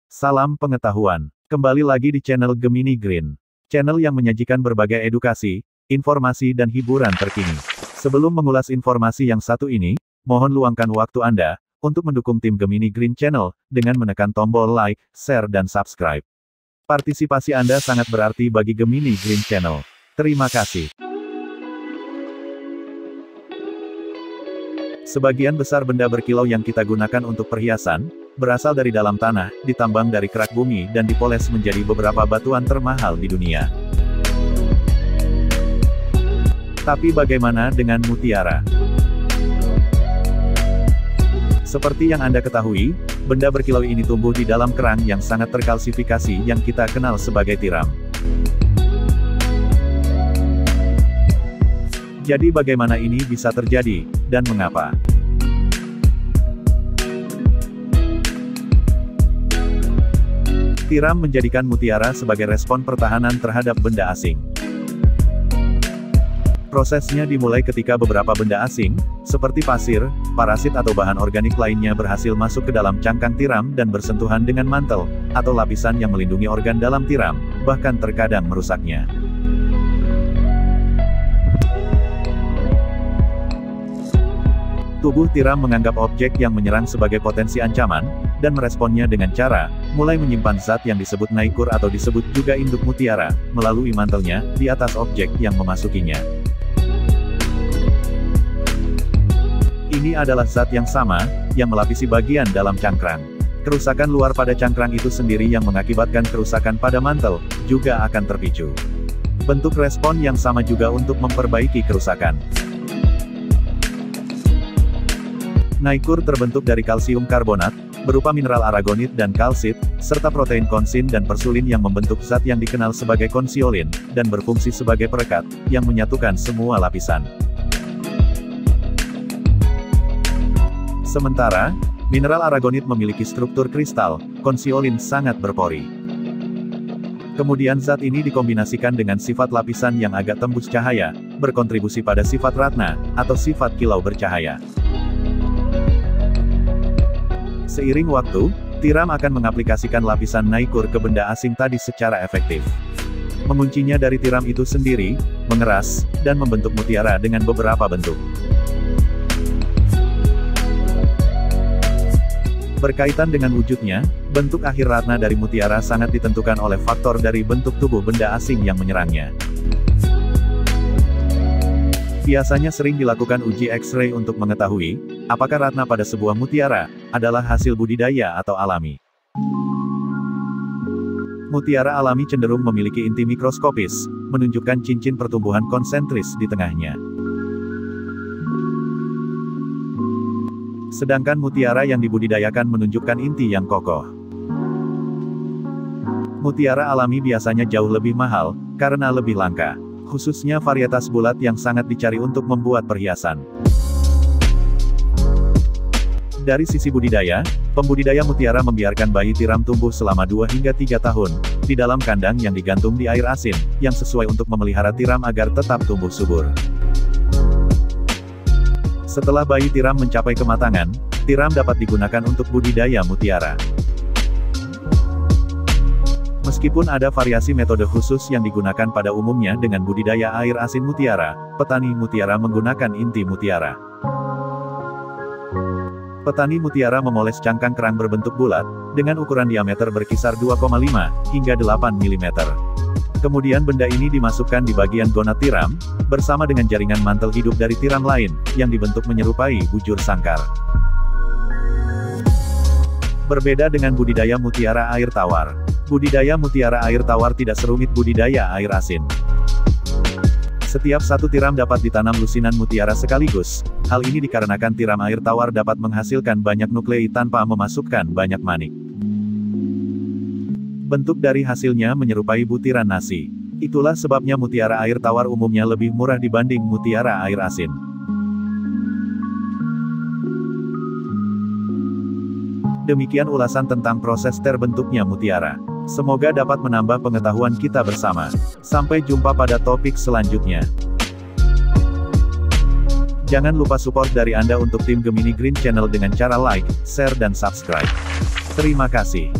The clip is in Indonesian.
Salam pengetahuan. Kembali lagi di channel Gemini Green. Channel yang menyajikan berbagai edukasi, informasi dan hiburan terkini. Sebelum mengulas informasi yang satu ini, mohon luangkan waktu Anda untuk mendukung tim Gemini Green Channel dengan menekan tombol like, share dan subscribe. Partisipasi Anda sangat berarti bagi Gemini Green Channel. Terima kasih. Sebagian besar benda berkilau yang kita gunakan untuk perhiasan, berasal dari dalam tanah, ditambang dari kerak bumi dan dipoles menjadi beberapa batuan termahal di dunia. Tapi bagaimana dengan mutiara? Seperti yang Anda ketahui, benda berkilau ini tumbuh di dalam kerang yang sangat terkalsifikasi yang kita kenal sebagai tiram. Jadi bagaimana ini bisa terjadi, dan mengapa? Tiram menjadikan mutiara sebagai respon pertahanan terhadap benda asing. Prosesnya dimulai ketika beberapa benda asing, seperti pasir, parasit atau bahan organik lainnya berhasil masuk ke dalam cangkang tiram dan bersentuhan dengan mantel, atau lapisan yang melindungi organ dalam tiram, bahkan terkadang merusaknya. Tubuh tiram menganggap objek yang menyerang sebagai potensi ancaman, dan meresponnya dengan cara, mulai menyimpan zat yang disebut naikur atau disebut juga induk mutiara, melalui mantelnya, di atas objek yang memasukinya. Ini adalah zat yang sama, yang melapisi bagian dalam cangkrang. Kerusakan luar pada cangkrang itu sendiri yang mengakibatkan kerusakan pada mantel, juga akan terpicu. Bentuk respon yang sama juga untuk memperbaiki kerusakan. Naikur terbentuk dari kalsium karbonat, berupa mineral aragonit dan kalsit, serta protein konsin dan persulin yang membentuk zat yang dikenal sebagai konsiolin, dan berfungsi sebagai perekat, yang menyatukan semua lapisan. Sementara, mineral aragonit memiliki struktur kristal, konsiolin sangat berpori. Kemudian zat ini dikombinasikan dengan sifat lapisan yang agak tembus cahaya, berkontribusi pada sifat ratna, atau sifat kilau bercahaya. Seiring waktu, tiram akan mengaplikasikan lapisan naikur ke benda asing tadi secara efektif. Menguncinya dari tiram itu sendiri, mengeras, dan membentuk mutiara dengan beberapa bentuk. Berkaitan dengan wujudnya, bentuk akhir ratna dari mutiara sangat ditentukan oleh faktor dari bentuk tubuh benda asing yang menyerangnya. Biasanya sering dilakukan uji X-ray untuk mengetahui, apakah ratna pada sebuah mutiara, adalah hasil budidaya atau alami. Mutiara alami cenderung memiliki inti mikroskopis, menunjukkan cincin pertumbuhan konsentris di tengahnya. Sedangkan mutiara yang dibudidayakan menunjukkan inti yang kokoh. Mutiara alami biasanya jauh lebih mahal, karena lebih langka. Khususnya varietas bulat yang sangat dicari untuk membuat perhiasan. Dari sisi budidaya, pembudidaya mutiara membiarkan bayi tiram tumbuh selama 2 hingga 3 tahun, di dalam kandang yang digantung di air asin, yang sesuai untuk memelihara tiram agar tetap tumbuh subur. Setelah bayi tiram mencapai kematangan, tiram dapat digunakan untuk budidaya mutiara. Meskipun ada variasi metode khusus yang digunakan pada umumnya dengan budidaya air asin mutiara, petani mutiara menggunakan inti mutiara. Petani mutiara memoles cangkang kerang berbentuk bulat, dengan ukuran diameter berkisar 2,5 hingga 8 mm. Kemudian benda ini dimasukkan di bagian gonad tiram, bersama dengan jaringan mantel hidup dari tiram lain, yang dibentuk menyerupai bujur sangkar. Berbeda dengan budidaya mutiara air tawar. Budidaya mutiara air tawar tidak serumit budidaya air asin. Setiap satu tiram dapat ditanam lusinan mutiara sekaligus. Hal ini dikarenakan tiram air tawar dapat menghasilkan banyak nuklei tanpa memasukkan banyak manik. Bentuk dari hasilnya menyerupai butiran nasi. Itulah sebabnya mutiara air tawar umumnya lebih murah dibanding mutiara air asin. Demikian ulasan tentang proses terbentuknya mutiara. Semoga dapat menambah pengetahuan kita bersama. Sampai jumpa pada topik selanjutnya. Jangan lupa support dari Anda untuk tim Gemini Green Channel dengan cara like, share dan subscribe. Terima kasih.